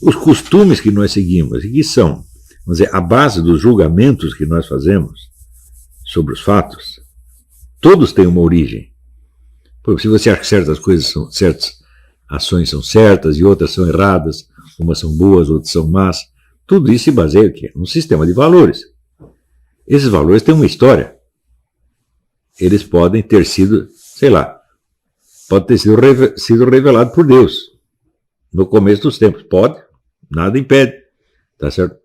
Os costumes que nós seguimos, que são, vamos dizer, a base dos julgamentos que nós fazemos sobre os fatos, todos têm uma origem. Se você acha que certas coisas são certas, ações são certas e outras são erradas, umas são boas, outras são más, tudo isso se baseia aqui num sistema de valores. Esses valores têm uma história. Eles podem ter sido, sei lá, pode ter sido revelado por Deus no começo dos tempos. Pode, nada impede, tá certo?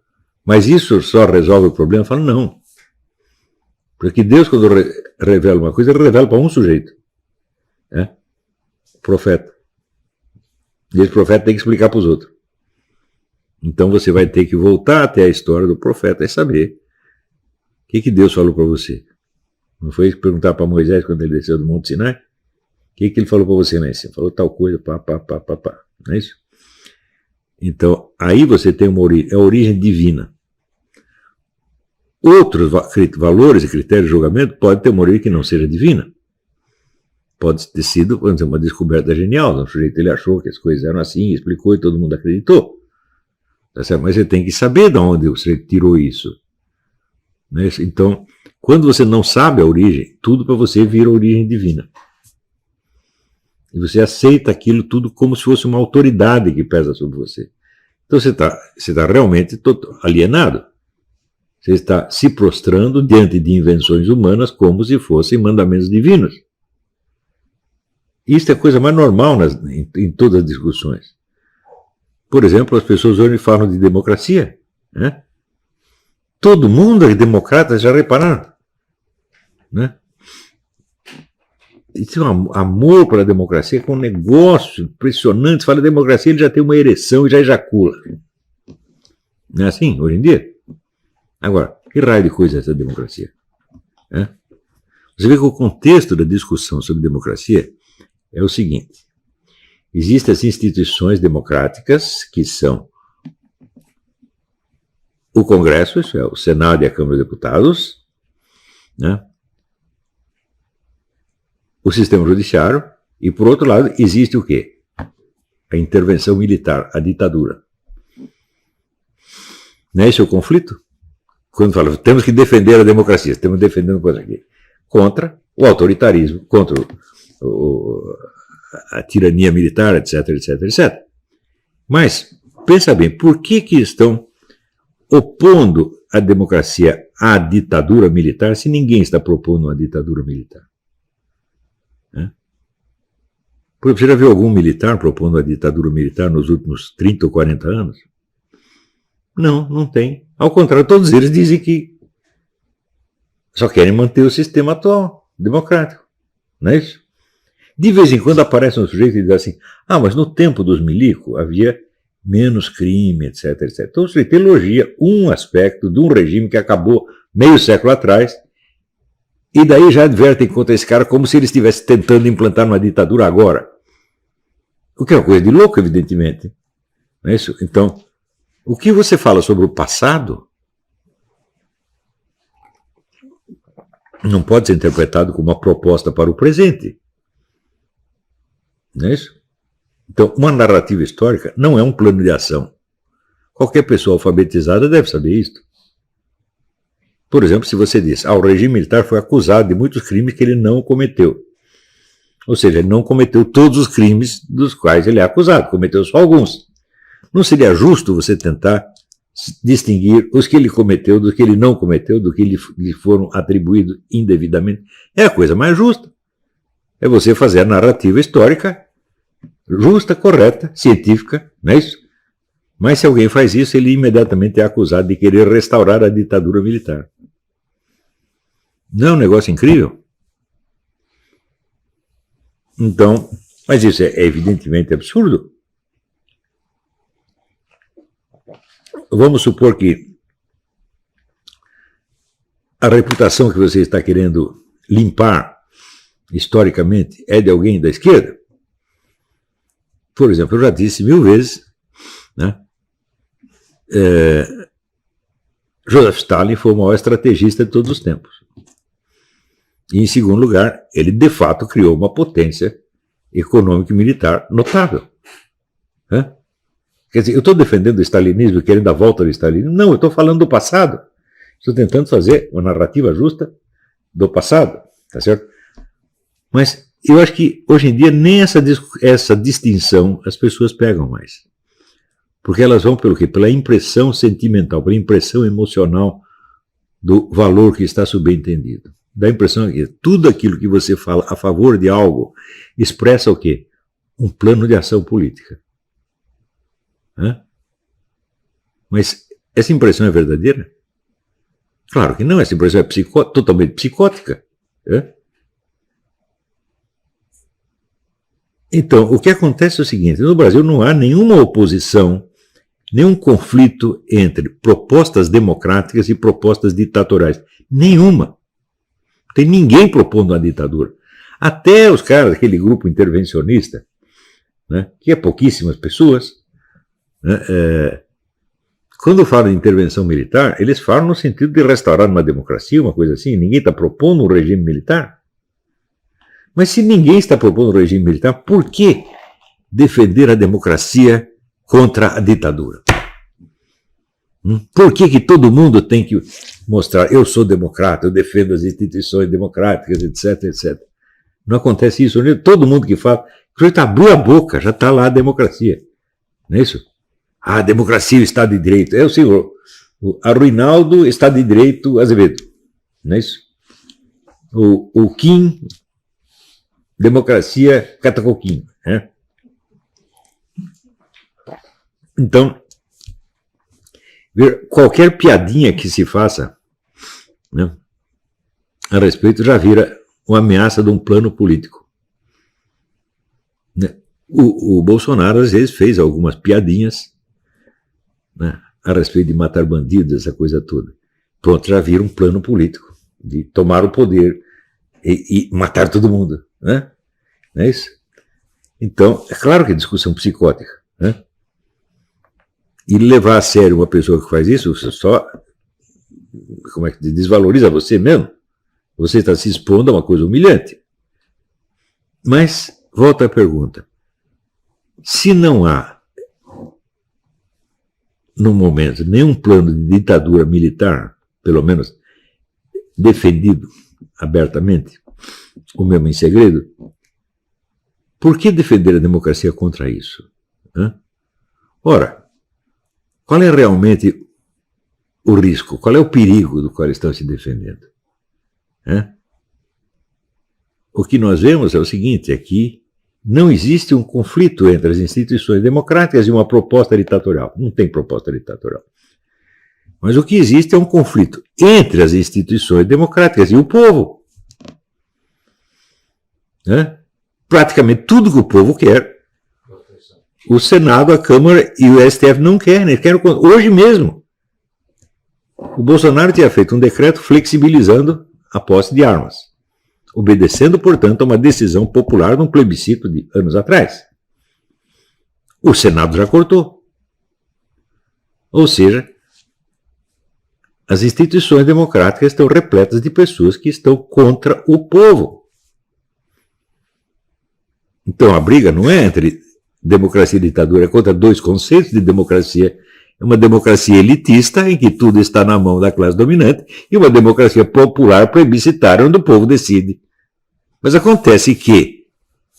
Mas isso só resolve o problema? Eu falo, não. Porque Deus, quando revela uma coisa, ele revela para um sujeito. Né? O profeta. E esse profeta tem que explicar para os outros. Então você vai ter que voltar até a história do profeta e saber o que Deus falou para você. Não foi perguntar para Moisés quando ele desceu do Monte Sinai? O que ele falou para você lá em cima? Falou tal coisa, pá. Não é isso? Então, aí você tem uma origem, é a origem divina. Outros valores e critérios de julgamento podem ter uma origem que não seja divina. Pode ter sido, por exemplo, uma descoberta genial. O sujeito ele achou que as coisas eram assim, explicou e todo mundo acreditou. Tá certo? Mas você tem que saber de onde o sujeito tirou isso. Né? Então, quando você não sabe a origem, tudo para você vira origem divina. E você aceita aquilo tudo como se fosse uma autoridade que pesa sobre você. Então você está realmente alienado. Você está se prostrando diante de invenções humanas como se fossem mandamentos divinos. Isso é a coisa mais normal em todas as discussões. Por exemplo, as pessoas hoje falam de democracia. Né? Todo mundo é democrata, já repararam? Né? Isso é um amor pela democracia, que é um negócio impressionante. Se fala de democracia, ele já tem uma ereção e já ejacula. Não é assim, hoje em dia? Agora, que raio de coisa é essa democracia? É? Você vê que o contexto da discussão sobre democracia é o seguinte. Existem as instituições democráticas, que são o Congresso, isso é o Senado e a Câmara dos Deputados, né? O sistema judiciário, e por outro lado existe o quê? A intervenção militar, a ditadura. Não é esse o conflito? Quando fala, temos que defender a democracia, estamos defendendo coisa aqui. Contra o autoritarismo, contra a tirania militar, etc. Mas, pensa bem, por que estão opondo a democracia à ditadura militar se ninguém está propondo uma ditadura militar? Você já viu algum militar propondo a ditadura militar nos últimos 30 ou 40 anos? Não, não tem. Ao contrário, todos eles dizem que só querem manter o sistema atual, democrático. Não é isso? De vez em quando aparece um sujeito e diz assim, mas no tempo dos milico havia menos crime, etc. Então o sujeito elogia um aspecto de um regime que acabou meio século atrás, e daí já advertem contra esse cara como se ele estivesse tentando implantar uma ditadura agora. O que é uma coisa de louco, evidentemente. Não é isso? Então, o que você fala sobre o passado não pode ser interpretado como uma proposta para o presente. Não é isso? Então, uma narrativa histórica não é um plano de ação. Qualquer pessoa alfabetizada deve saber isso. Por exemplo, se você diz, o regime militar foi acusado de muitos crimes que ele não cometeu. Ou seja, ele não cometeu todos os crimes dos quais ele é acusado, cometeu só alguns. Não seria justo você tentar distinguir os que ele cometeu dos que ele não cometeu, do que lhe foram atribuídos indevidamente? É a coisa mais justa. É você fazer a narrativa histórica justa, correta, científica, não é isso? Mas se alguém faz isso, ele imediatamente é acusado de querer restaurar a ditadura militar. Não é um negócio incrível? Então, mas isso é evidentemente absurdo. Vamos supor que a reputação que você está querendo limpar historicamente é de alguém da esquerda. Por exemplo, eu já disse 1000 vezes, né? Joseph Stalin foi o maior estrategista de todos os tempos. E, em segundo lugar, ele de fato criou uma potência econômica e militar notável. Quer dizer, eu estou defendendo o stalinismo, querendo a volta do stalinismo? Não, eu estou falando do passado. Estou tentando fazer uma narrativa justa do passado, tá certo? Mas eu acho que hoje em dia nem essa distinção as pessoas pegam mais. Porque elas vão pelo quê? Pela impressão sentimental, pela impressão emocional do valor que está subentendido. Dá a impressão que tudo aquilo que você fala a favor de algo expressa o quê? Um plano de ação política. Hã? Mas essa impressão é verdadeira? Claro que não, essa impressão é totalmente psicótica. Hã? Então, o que acontece é o seguinte, no Brasil não há nenhuma oposição, nenhum conflito entre propostas democráticas e propostas ditatoriais. Nenhuma. Não tem ninguém propondo uma ditadura. Até os caras, aquele grupo intervencionista, né, que é pouquíssimas pessoas, né, quando falam de intervenção militar, eles falam no sentido de restaurar uma democracia, uma coisa assim. Ninguém está propondo um regime militar. Mas se ninguém está propondo um regime militar, por que defender a democracia contra a ditadura? Por que todo mundo tem que mostrar, eu sou democrata, eu defendo as instituições democráticas, etc, etc. Não acontece isso. Todo mundo que fala, já abriu a boca, já está lá a democracia. Não é isso? A democracia e o Estado de Direito. É o senhor, o Arruinaldo, Estado de Direito, Azevedo. Não é isso? O Kim, democracia, Catacoquinho. Né? Então, qualquer piadinha que se faça, né, a respeito já vira uma ameaça de um plano político. Né? O Bolsonaro, às vezes, fez algumas piadinhas, né, a respeito de matar bandidos, essa coisa toda. Pronto, já vira um plano político de tomar o poder e matar todo mundo. Né? Não é isso? Então, é claro que é discussão psicótica. Né? E levar a sério uma pessoa que faz isso, você só desvaloriza você mesmo. Você está se expondo a uma coisa humilhante. Mas, volta à pergunta. Se não há, no momento, nenhum plano de ditadura militar, pelo menos defendido abertamente, ou mesmo em segredo, por que defender a democracia contra isso? Hã? Ora, qual é realmente o risco? Qual é o perigo do qual estão se defendendo? O que nós vemos é o seguinte, é que não existe um conflito entre as instituições democráticas e uma proposta ditatorial. Não tem proposta ditatorial. Mas o que existe é um conflito entre as instituições democráticas e o povo. Praticamente tudo que o povo quer, o Senado, a Câmara e o STF não querem. Eles querem hoje mesmo. O Bolsonaro tinha feito um decreto flexibilizando a posse de armas, obedecendo, portanto, a uma decisão popular num plebiscito de anos atrás. O Senado já cortou. Ou seja, as instituições democráticas estão repletas de pessoas que estão contra o povo. Então a briga não é entre democracia e ditadura, é contra dois conceitos de democracia. Uma democracia elitista, em que tudo está na mão da classe dominante, e uma democracia popular plebiscitária, onde o povo decide. Mas acontece que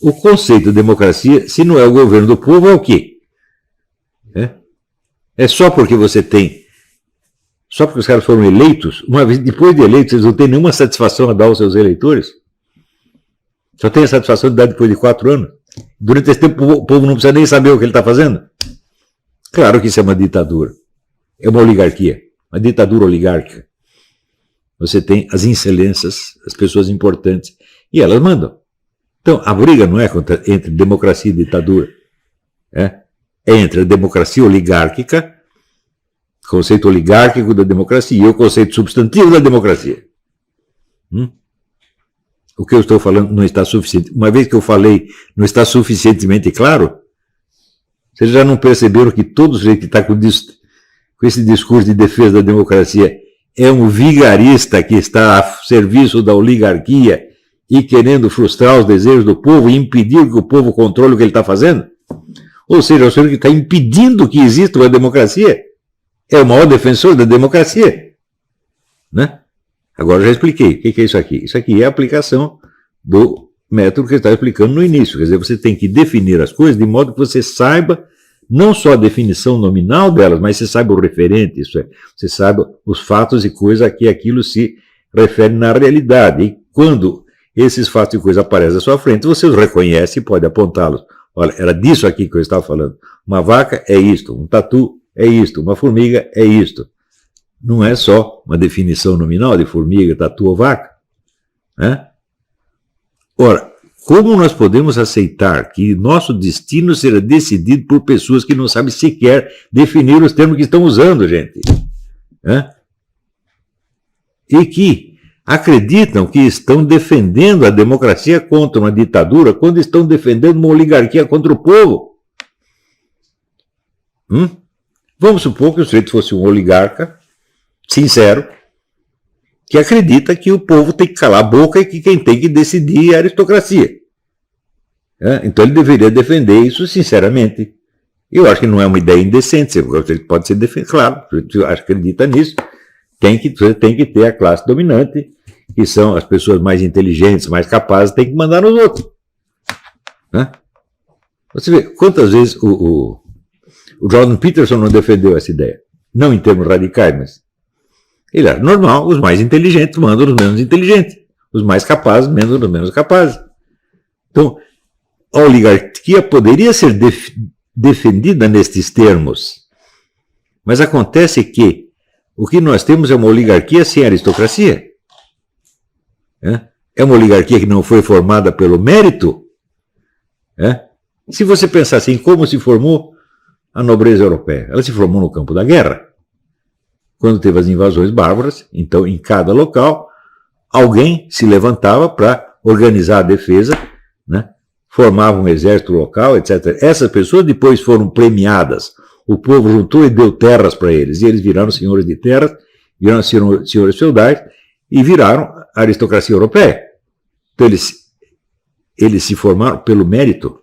o conceito de democracia, se não é o governo do povo, é o quê? É só porque você tem, só porque os caras foram eleitos, uma vez depois de eleitos, eles não têm nenhuma satisfação a dar aos seus eleitores. Só tem a satisfação de dar depois de 4 anos. Durante esse tempo o povo não precisa nem saber o que ele está fazendo. Claro que isso é uma ditadura. É uma oligarquia. Uma ditadura oligárquica. Você tem as excelências, as pessoas importantes, e elas mandam. Então, a briga não é entre democracia e ditadura. É entre a democracia oligárquica, o conceito oligárquico da democracia, e o conceito substantivo da democracia. O que eu estou falando não está suficiente. Uma vez que eu falei não está suficientemente claro, vocês já não perceberam que todo sujeito que está com esse discurso de defesa da democracia é um vigarista que está a serviço da oligarquia e querendo frustrar os desejos do povo e impedir que o povo controle o que ele está fazendo? Ou seja, é o senhor que está impedindo que exista uma democracia. É o maior defensor da democracia. Né? Agora já expliquei. O que é isso aqui? Isso aqui é a aplicação do método que eu estava explicando no início. Quer dizer, você tem que definir as coisas de modo que você saiba não só a definição nominal delas, mas você saiba o referente, isso é, você saiba os fatos e coisas a que aquilo se refere na realidade. E quando esses fatos e coisas aparecem à sua frente, você os reconhece e pode apontá-los. Olha, era disso aqui que eu estava falando. Uma vaca é isto, um tatu é isto, uma formiga é isto. Não é só uma definição nominal de formiga, tatu ou vaca. Né? Ora, como nós podemos aceitar que nosso destino será decidido por pessoas que não sabem sequer definir os termos que estão usando, gente? Né? E que acreditam que estão defendendo a democracia contra uma ditadura quando estão defendendo uma oligarquia contra o povo. Vamos supor que o sujeito fosse um oligarca sincero, que acredita que o povo tem que calar a boca e que quem tem que decidir é a aristocracia. Então ele deveria defender isso sinceramente. Eu acho que não é uma ideia indecente, você pode ser defendido, claro, você acredita nisso, você tem que ter a classe dominante, que são as pessoas mais inteligentes, mais capazes, tem que mandar nos outros. Você vê quantas vezes o Jordan Peterson não defendeu essa ideia. Não em termos radicais, mas ele era normal, os mais inteligentes mandam os menos inteligentes, os mais capazes mandam os menos capazes. Então, a oligarquia poderia ser defendida nestes termos, mas acontece que o que nós temos é uma oligarquia sem aristocracia. É uma oligarquia que não foi formada pelo mérito. Se você pensar assim, como se formou a nobreza europeia? Ela se formou no campo da guerra. Quando teve as invasões bárbaras, então em cada local, alguém se levantava para organizar a defesa, né? Formava um exército local, etc. Essas pessoas depois foram premiadas. O povo juntou e deu terras para eles. E eles viraram senhores de terras, viraram senhores feudais e viraram a aristocracia europeia. Então eles se formaram pelo mérito.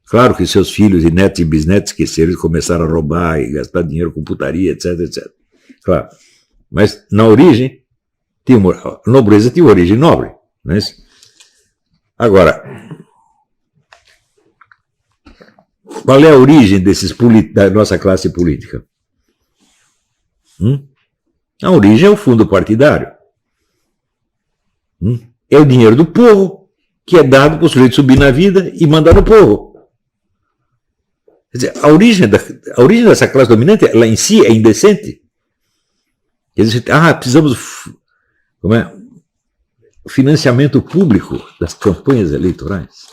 Claro que seus filhos e netos e bisnetos esqueceram e começaram a roubar e gastar dinheiro com putaria, etc, etc. Claro. Mas, na origem, a nobreza tinha origem nobre. Não é isso? Agora, qual é a origem da nossa classe política? A origem é o fundo partidário. É o dinheiro do povo que é dado para o sujeito subir na vida e mandar no povo. Quer dizer, a origem dessa classe dominante, ela em si é indecente. Quer dizer, precisamos financiamento público das campanhas eleitorais.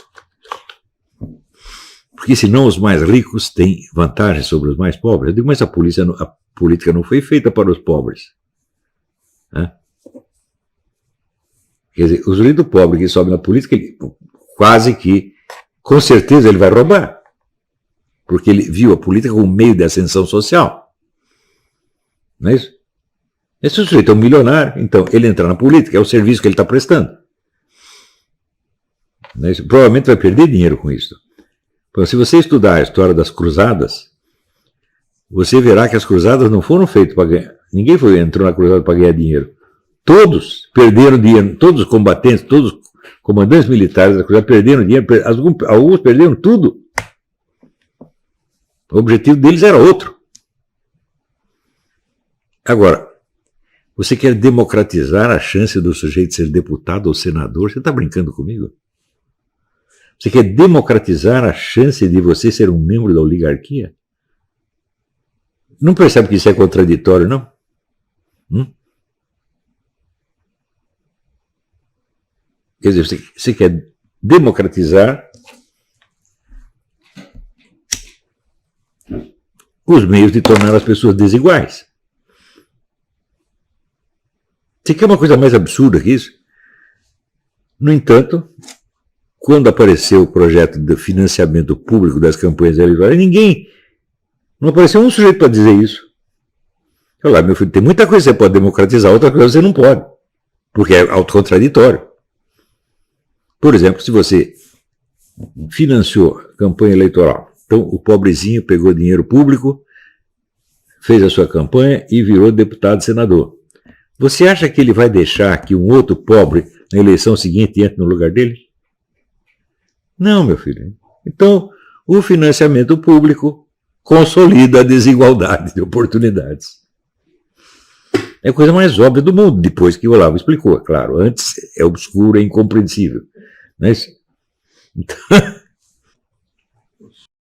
Porque senão os mais ricos têm vantagem sobre os mais pobres. Eu digo, mas a política não foi feita para os pobres. Quer dizer, o sujeito pobre que sobe na política, ele, quase que, com certeza, ele vai roubar. Porque ele viu a política como meio de ascensão social. Não é isso? Esse sujeito é um milionário, então ele entra na política, é o serviço que ele está prestando. Não é isso? Provavelmente vai perder dinheiro com isso. Então, se você estudar a história das cruzadas, você verá que as cruzadas não foram feitas para ganhar. Ninguém entrou na cruzada para ganhar dinheiro. Todos perderam dinheiro, todos os combatentes, todos os comandantes militares da cruzada perderam dinheiro, alguns perderam tudo. O objetivo deles era outro. Agora, você quer democratizar a chance do sujeito ser deputado ou senador? Você está brincando comigo? Você quer democratizar a chance de você ser um membro da oligarquia? Não percebe que isso é contraditório, não? Quer dizer, você quer democratizar os meios de tornar as pessoas desiguais. Você quer uma coisa mais absurda que isso? No entanto, quando apareceu o projeto de financiamento público das campanhas eleitorais, não apareceu um sujeito para dizer isso. Olha lá, meu filho, tem muita coisa que você pode democratizar, outra coisa você não pode, porque é autocontraditório. Por exemplo, se você financiou campanha eleitoral Então, o pobrezinho pegou dinheiro público, fez a sua campanha e virou deputado e senador. Você acha que ele vai deixar que um outro pobre, na eleição seguinte, entre no lugar dele? Não, meu filho. Então, o financiamento público consolida a desigualdade de oportunidades. É a coisa mais óbvia do mundo, depois que o Olavo explicou, é claro. Antes é obscuro, é incompreensível. Não é isso? Então,